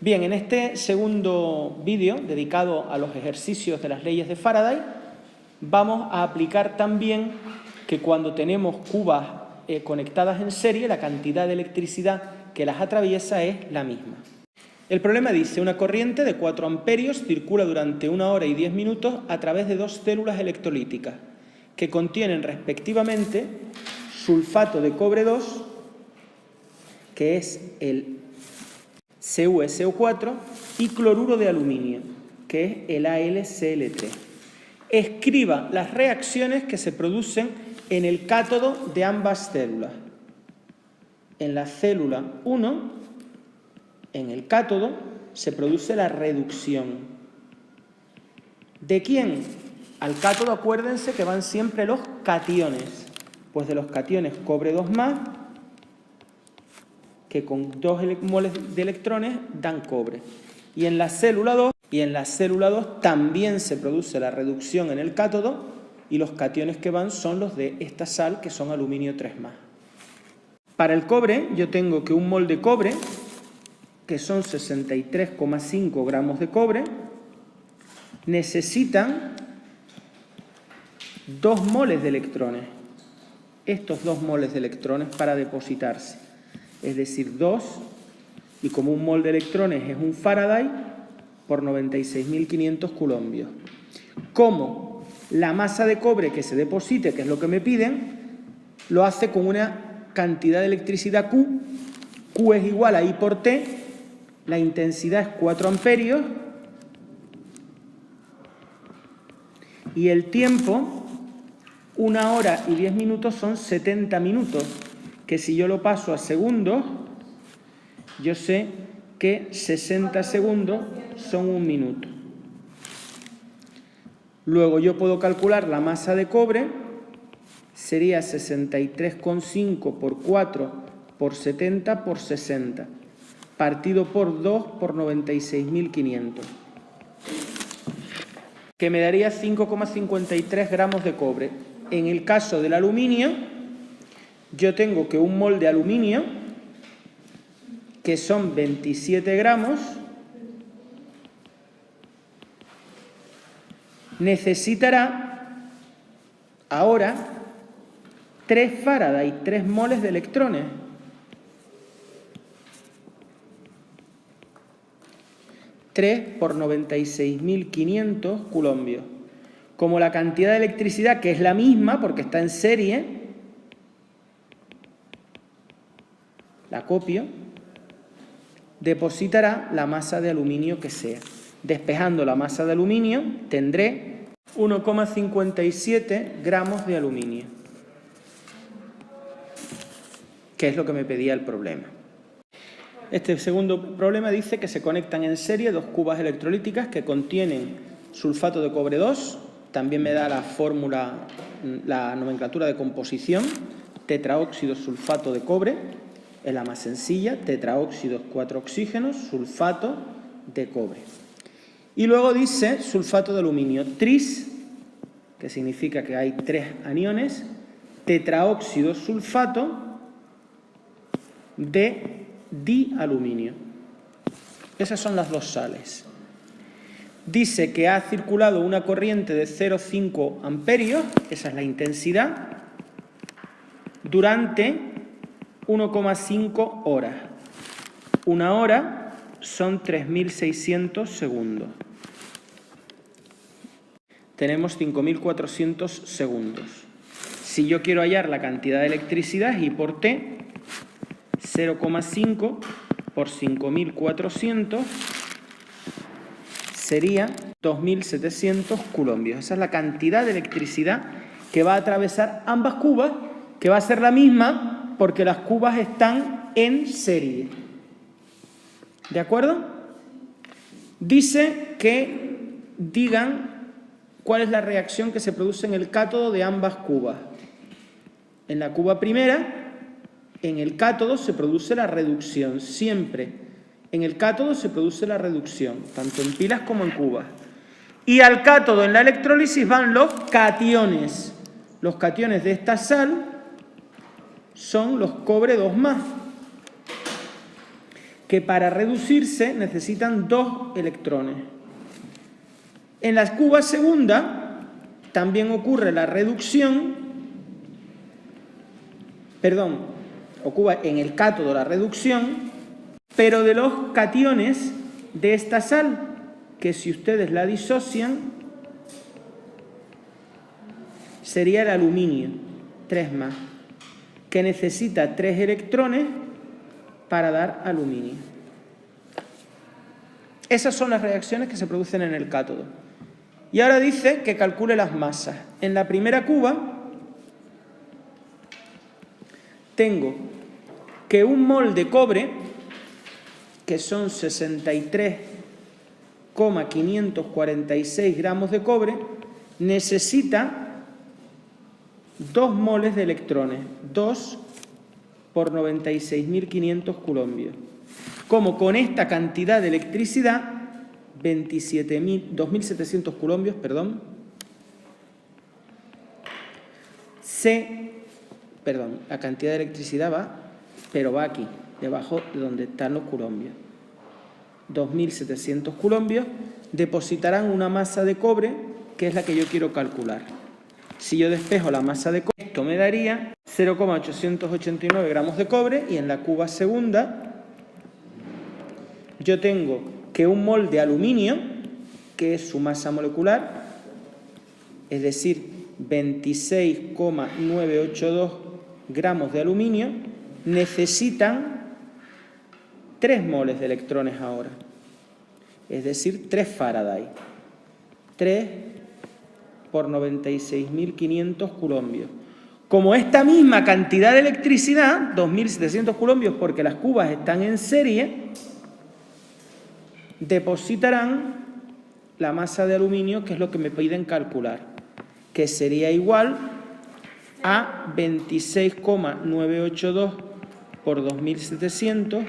Bien, en este segundo vídeo, dedicado a los ejercicios de las leyes de Faraday, vamos a aplicar también que cuando tenemos cubas conectadas en serie, la cantidad de electricidad que las atraviesa es la misma. El problema dice, una corriente de 4 amperios circula durante 1 hora y 10 minutos a través de 2 células electrolíticas que contienen respectivamente sulfato de cobre 2, que es el CuSO4, y cloruro de aluminio, que es el AlCl3. Escriba las reacciones que se producen en el cátodo de ambas células. En la célula 1, en el cátodo, se produce la reducción. ¿De quién? Al cátodo, acuérdense que van siempre los cationes. Pues de los cationes cobre 2+, que con 2 moles de electrones dan cobre. Y en la célula 2, también se produce la reducción en el cátodo, y los cationes que van son los de esta sal, que son aluminio 3+. Para el cobre, yo tengo que un mol de cobre, que son 63,5 gramos de cobre, necesitan 2 moles de electrones. Estos 2 moles de electrones para depositarse. Es decir, 2, y como un mol de electrones es un Faraday, por 96.500 coulombios. Como la masa de cobre que se deposite, que es lo que me piden, lo hace con una cantidad de electricidad Q. Q es igual a I por T, la intensidad es 4 amperios, y el tiempo, 1 hora y 10 minutos, son 70 minutos, que si yo lo paso a segundos, yo sé que 60 segundos son 1 minuto. Luego yo puedo calcular la masa de cobre, sería 63,5 por 4 por 70 por 60, partido por 2 por 96.500, que me daría 5,53 gramos de cobre. En el caso del aluminio, yo tengo que un mol de aluminio, que son 27 gramos, necesitará ahora 3 Faraday, 3 moles de electrones. Por 96.500 coulombios. Como la cantidad de electricidad, que es la misma porque está en serie, la copio, depositará la masa de aluminio que sea. Despejando la masa de aluminio, tendré 1,57 gramos de aluminio, que es lo que me pedía el problema. Este segundo problema dice que se conectan en serie 2 cubas electrolíticas que contienen sulfato de cobre 2, también me da la fórmula, la nomenclatura de composición, tetraóxido sulfato de cobre, es la más sencilla, tetraóxidos 4 oxígenos, sulfato de cobre. Y luego dice sulfato de aluminio, tris, que significa que hay 3 aniones, tetraóxido sulfato de dialuminio. Esas son las 2 sales. Dice que ha circulado una corriente de 0,5 amperios, esa es la intensidad, durante 1,5 horas. 1 hora son 3.600 segundos. Tenemos 5.400 segundos. Si yo quiero hallar la cantidad de electricidad, I por T, 0,5 por 5.400 sería 2.700 coulombios. Esa es la cantidad de electricidad que va a atravesar ambas cubas, que va a ser la misma porque las cubas están en serie. ¿De acuerdo? Dice que digan cuál es la reacción que se produce en el cátodo de ambas cubas. En la cuba primera, en el cátodo se produce la reducción, siempre. En el cátodo se produce la reducción, tanto en pilas como en cubas. Y al cátodo en la electrólisis van los cationes. Los cationes de esta sal son los cobre 2+. que para reducirse necesitan 2 electrones. En la cuba segunda también ocurre la reducción, ocurre en el cátodo la reducción, pero de los cationes de esta sal, que si ustedes la disocian, sería el aluminio, 3 más, que necesita 3 electrones para dar aluminio. Esas son las reacciones que se producen en el cátodo. Y ahora dice que calcule las masas. En la primera cuba tengo que un mol de cobre, que son 63,546 gramos de cobre, necesita 2 moles de electrones, 2 por 96.500 coulombios. Como con esta cantidad de electricidad, 2.700 coulombios, la cantidad de electricidad va, pero va aquí, debajo de donde están los coulombios. 2.700 coulombios depositarán una masa de cobre, que es la que yo quiero calcular. Si yo despejo la masa de cobre, esto me daría 0,889 gramos de cobre, y en la cuba segunda yo tengo que un mol de aluminio, que es su masa molecular, es decir, 26,982 gramos de aluminio, necesitan 3 moles de electrones ahora, es decir, 3 Faraday. 3 por 96.500 coulombios. Como esta misma cantidad de electricidad, 2.700 coulombios, porque las cubas están en serie, depositarán la masa de aluminio, que es lo que me piden calcular, que sería igual a 26,982 por 2.700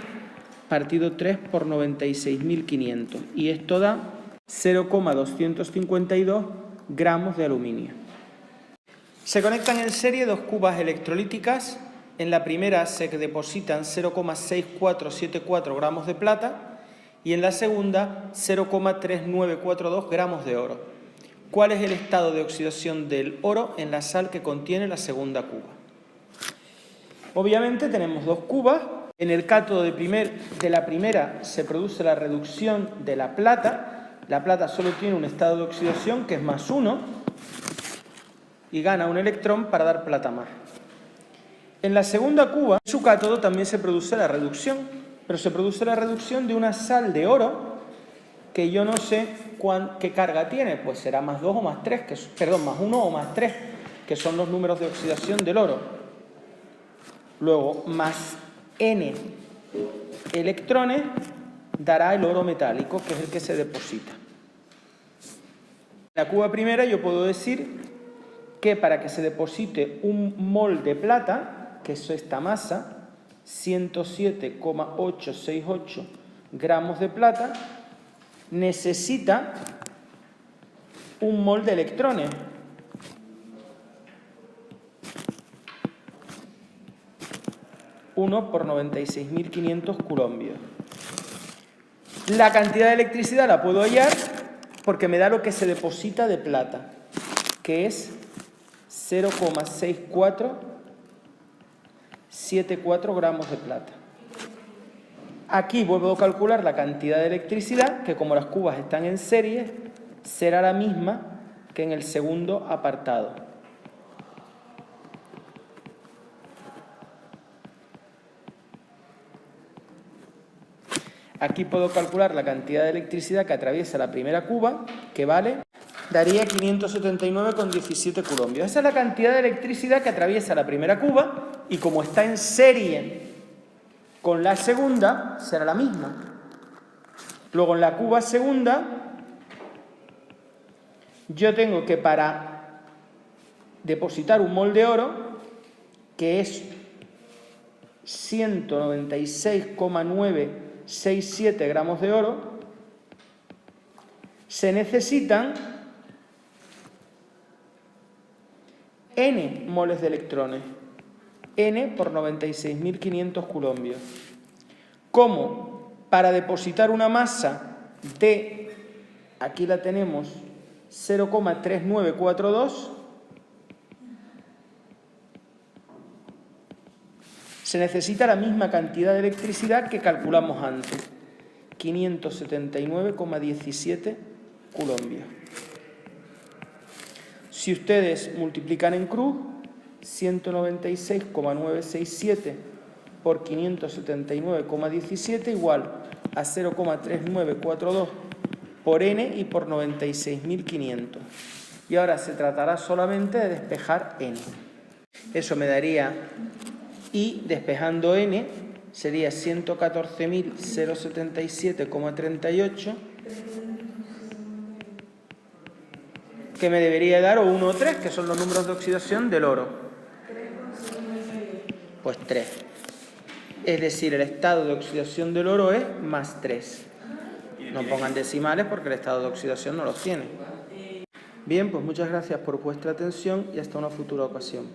partido 3 por 96.500. Y esto da 0,252 gramos de aluminio. Se conectan en serie 2 cubas electrolíticas. En la primera se depositan 0,6474 gramos de plata y en la segunda 0,3942 gramos de oro. ¿Cuál es el estado de oxidación del oro en la sal que contiene la segunda cuba? Obviamente tenemos 2 cubas. En el cátodo de la primera se produce la reducción de la plata. La plata solo tiene un estado de oxidación que es +1 y gana un electrón para dar plata más. En la segunda cuba, en su cátodo también se produce la reducción, pero se produce la reducción de una sal de oro que yo no sé qué carga tiene, pues será +2 o +3, +1 o +3, que son los números de oxidación del oro. Luego, más N electrones dará el oro metálico, que es el que se deposita. En la cuba primera yo puedo decir que para que se deposite un mol de plata, que es esta masa, 107,868 gramos de plata, necesita un mol de electrones. Uno por 96.500 coulombios. La cantidad de electricidad la puedo hallar porque me da lo que se deposita de plata, que es 0,6474 gramos de plata. Aquí vuelvo a calcular la cantidad de electricidad, que como las cubas están en serie, será la misma que en el segundo apartado. Aquí puedo calcular la cantidad de electricidad que atraviesa la primera cuba, que daría 579,17 coulombios. Esa es la cantidad de electricidad que atraviesa la primera cuba y como está en serie con la segunda, será la misma. Luego en la cuba segunda, yo tengo que para depositar un mol de oro, que es 196,967 gramos de oro, se necesitan N moles de electrones. N por 96.500 coulombios. Como para depositar una masa de, aquí la tenemos, 0,3942, se necesita la misma cantidad de electricidad que calculamos antes, 579,17 coulombios. Si ustedes multiplican en cruz, 196,967 por 579,17 igual a 0,3942 por n y por 96.500. Y ahora se tratará solamente de despejar n. Eso me daría, y despejando n, sería 114.077,38, que me debería dar o 1 o 3, que son los números de oxidación del oro. Pues 3. Es decir, el estado de oxidación del oro es más 3. No pongan decimales porque el estado de oxidación no los tiene. Bien, pues muchas gracias por vuestra atención y hasta una futura ocasión.